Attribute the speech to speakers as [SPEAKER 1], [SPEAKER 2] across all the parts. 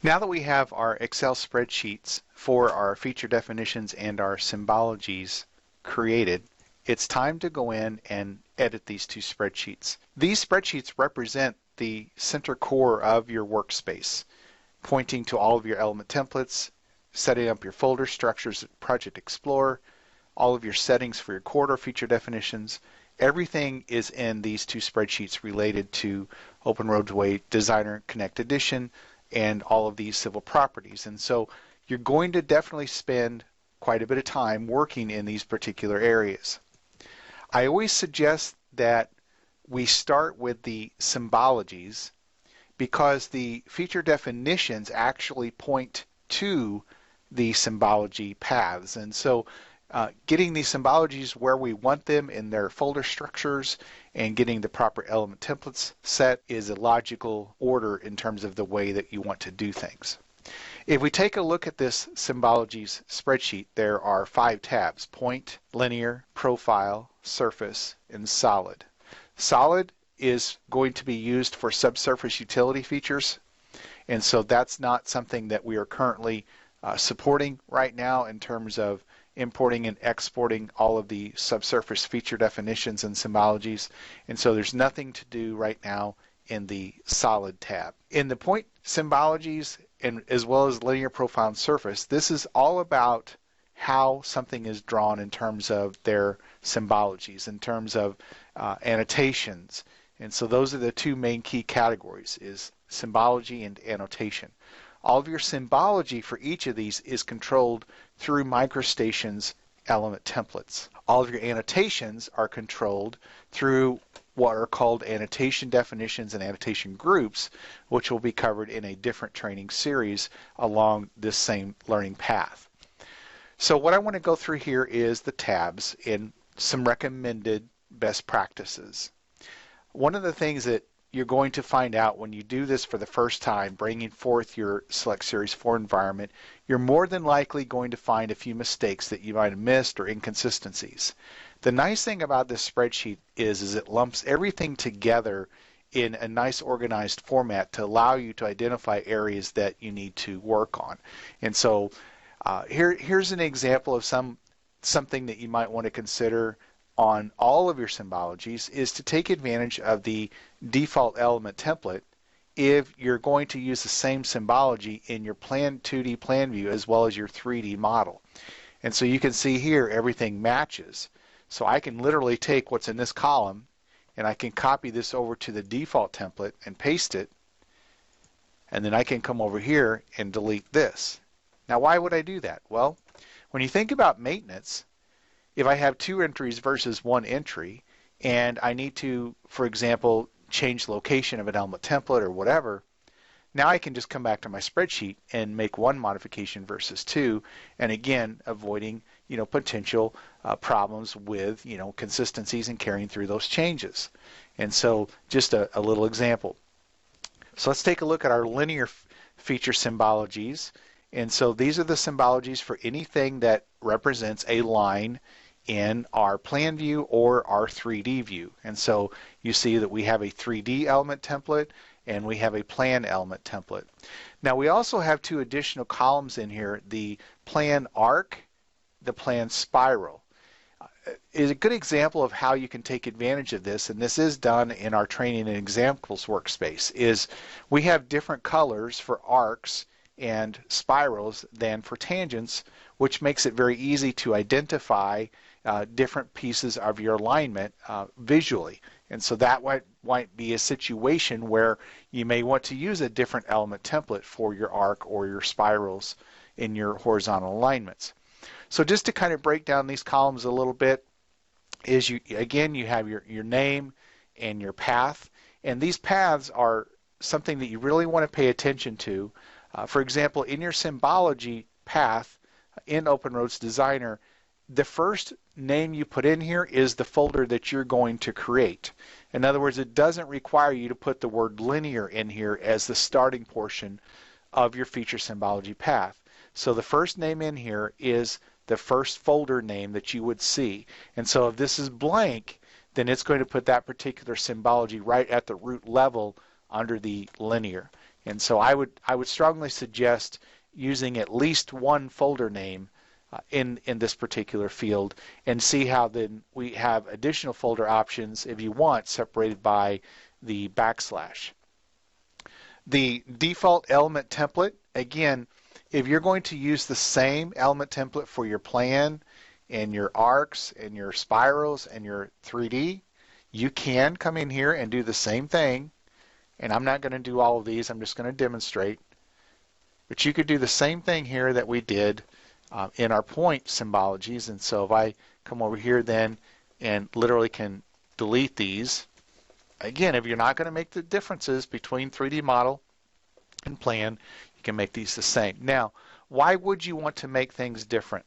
[SPEAKER 1] Now that we have our Excel spreadsheets for our feature definitions and our symbologies created, it's time to go in and edit these two spreadsheets. These spreadsheets represent the center core of your workspace, pointing to all of your element templates, setting up your folder structures at Project Explorer, all of your settings for your corridor feature definitions. Everything is in these two spreadsheets related to Open Roadway Designer Connect Edition and all of these civil properties. And so you're going to definitely spend quite a bit of time working in these particular areas. I always suggest that we start with the symbologies because the feature definitions actually point to the symbology paths. And so getting these symbologies where we want them in their folder structures and getting the proper element templates set is a logical order in terms of the way that you want to do things. If we take a look at this symbologies spreadsheet, there are 5 tabs: point, linear, profile, surface, and solid. Solid is going to be used for subsurface utility features, and so that's not something that we are currently supporting right now in terms of importing and exporting all of the subsurface feature definitions and symbologies, and so there's nothing to do right now in the solid tab. In the point symbologies and as well as linear, profile, and surface, this is all about how something is drawn in terms of their symbologies, in terms of annotations, and so those are the two main key categories, is symbology and annotation. All of your symbology for each of these is controlled through MicroStation's element templates. All of your annotations are controlled through what are called annotation definitions and annotation groups, which will be covered in a different training series along this same learning path. So what I want to go through here is the tabs and some recommended best practices. One of the things that you're going to find out when you do this for the first time, bringing forth your Select Series 4 environment, you're more than likely going to find a few mistakes that you might have missed or inconsistencies. The nice thing about this spreadsheet is it lumps everything together in a nice organized format to allow you to identify areas that you need to work on. And so here's an example of something that you might want to consider on all of your symbologies, is to take advantage of the default element template if you're going to use the same symbology in your 2D plan view as well as your 3D model. And so you can see here everything matches. So I can literally take what's in this column and I can copy this over to the default template and paste it, and then I can come over here and delete this. Now why would I do that? Well, when you think about maintenance, if I have 2 entries versus 1 entry, and I need to, for example, change location of an element template or whatever, now I can just come back to my spreadsheet and make 1 modification versus 2, and again, avoiding potential problems with consistencies and carrying through those changes. And so just a little example. So let's take a look at our linear feature symbologies. And so these are the symbologies for anything that represents a line in our plan view or our 3D view. And so you see that we have a 3D element template and we have a plan element template. Now we also have 2 additional columns in here, the plan arc, the plan spiral. Is a good example of how you can take advantage of this, and this is done in our training and examples workspace, is we have different colors for arcs and spirals than for tangents, which makes it very easy to identify different pieces of your alignment visually. And so that might be a situation where you may want to use a different element template for your arc or your spirals in your horizontal alignments. So just to kind of break down these columns a little bit, is you have your name and your path, and these paths are something that you really want to pay attention to. For example, in your symbology path in OpenRoads Designer, the first name you put in here is the folder that you're going to create. In other words, it doesn't require you to put the word linear in here as the starting portion of your feature symbology path. So the first name in here is the first folder name that you would see. And so if this is blank, then it's going to put that particular symbology right at the root level under the linear. And so I would strongly suggest using at least one folder name in this particular field, and see how then we have additional folder options if you want, separated by the backslash. The default element template, again, if you're going to use the same element template for your plan and your arcs and your spirals and your 3D, you can come in here and do the same thing. And I'm not going to do all of these, I'm just going to demonstrate. But you could do the same thing here that we did in our point symbologies. And so if I come over here then and literally can delete these, again, if you're not going to make the differences between 3D model and plan, you can make these the same. Now, why would you want to make things different?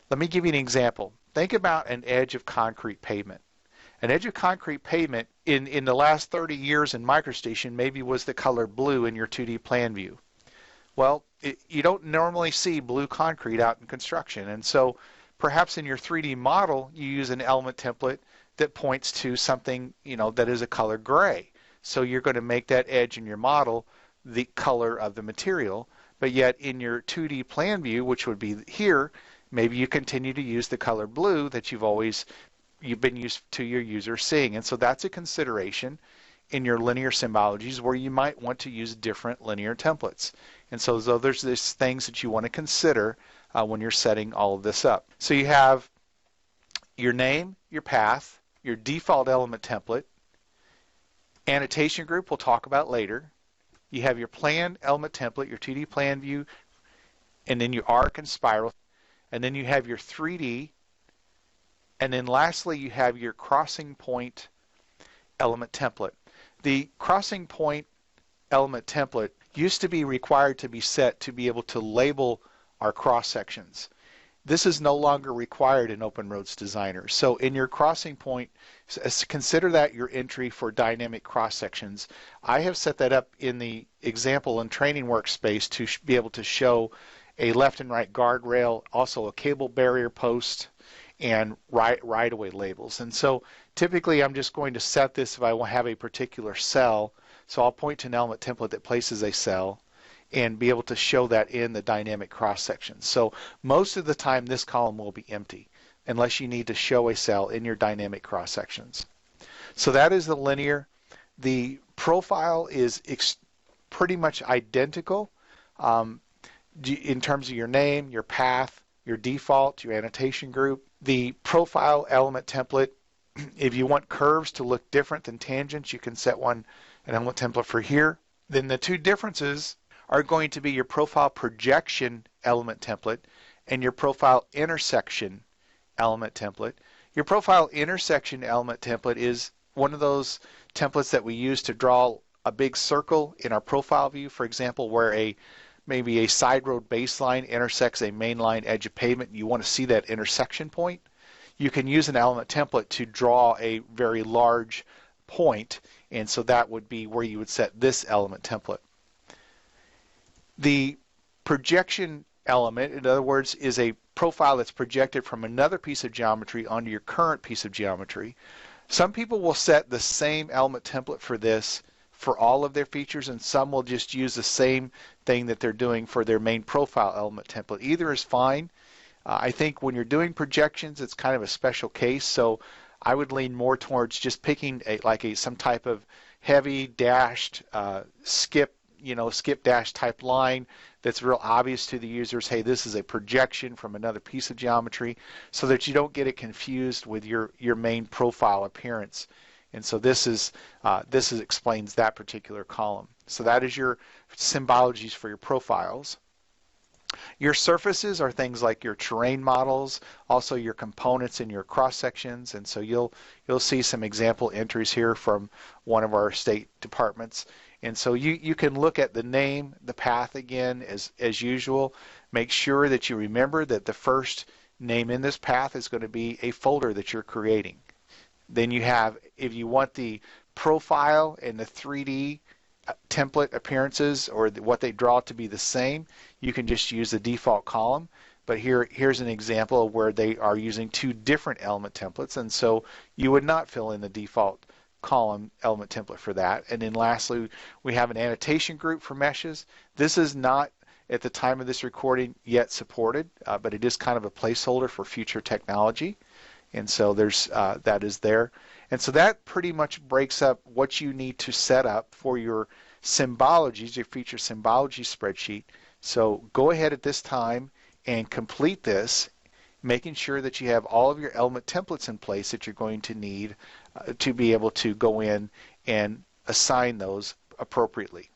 [SPEAKER 1] Let me give you an example. Think about an edge of concrete pavement. An edge of concrete pavement in the last 30 years in MicroStation maybe was the color blue in your 2D plan view. Well, you don't normally see blue concrete out in construction, and so perhaps in your 3D model you use an element template that points to something, that is a color gray. So you're going to make that edge in your model the color of the material, but yet in your 2D plan view, which would be here, maybe you continue to use the color blue that you've been used to your user seeing. And so that's a consideration in your linear symbologies where you might want to use different linear templates. And so there's these things that you want to consider when you're setting all of this up. So you have your name, your path, your default element template, annotation group we'll talk about later. You have your plan element template, your 2D plan view, and then your arc and spiral. And then you have your 3D. And then lastly, you have your crossing point element template. The crossing point element template used to be required to be set to be able to label our cross sections. This is no longer required in Open Roads Designer. So in your crossing point, consider that your entry for dynamic cross sections. I have set that up in the example and training workspace to be able to show a left and right guardrail, also a cable barrier post, and right-of-way labels. And so typically I'm just going to set this if I will have a particular cell. So I'll point to an element template that places a cell and be able to show that in the dynamic cross section. So most of the time this column will be empty unless you need to show a cell in your dynamic cross sections. So that is the linear. The profile is pretty much identical in terms of your name, your path, your default, your annotation group. The profile element template, if you want curves to look different than tangents, you can set an element template for here. Then the two differences are going to be your profile projection element template and your profile intersection element template. Your profile intersection element template is one of those templates that we use to draw a big circle in our profile view, for example, where maybe a side road baseline intersects a mainline edge of pavement. You want to see that intersection point. You can use an element template to draw a very large point, and so that would be where you would set this element template. The projection element, in other words, is a profile that's projected from another piece of geometry onto your current piece of geometry. Some people will set the same element template for this for all of their features, and some will just use the same thing that they're doing for their main profile element template. Either is fine. I think when you're doing projections, it's kind of a special case, so I would lean more towards just picking some type of heavy dashed skip dash type line that's real obvious to the users. Hey, this is a projection from another piece of geometry, so that you don't get it confused with your main profile appearance. And so this explains that particular column. So that is your symbologies for your profiles. Your surfaces are things like your terrain models, also your components in your cross sections, and so you'll see some example entries here from one of our state departments. And so you can look at the name, the path again as usual. Make sure that you remember that the first name in this path is going to be a folder that you're creating. Then you have, if you want the profile and the 3D template appearances or what they draw to be the same, you can just use the default column. But here's an example of where they are using two different element templates, and so you would not fill in the default column element template for that. And then lastly, we have an annotation group for meshes. This is not at the time of this recording yet supported, but it is kind of a placeholder for future technology. And so there's that is there. And so that pretty much breaks up what you need to set up for your Symbologies, your feature Symbology spreadsheet. So go ahead at this time and complete this, making sure that you have all of your element templates in place that you're going to need to be able to go in and assign those appropriately.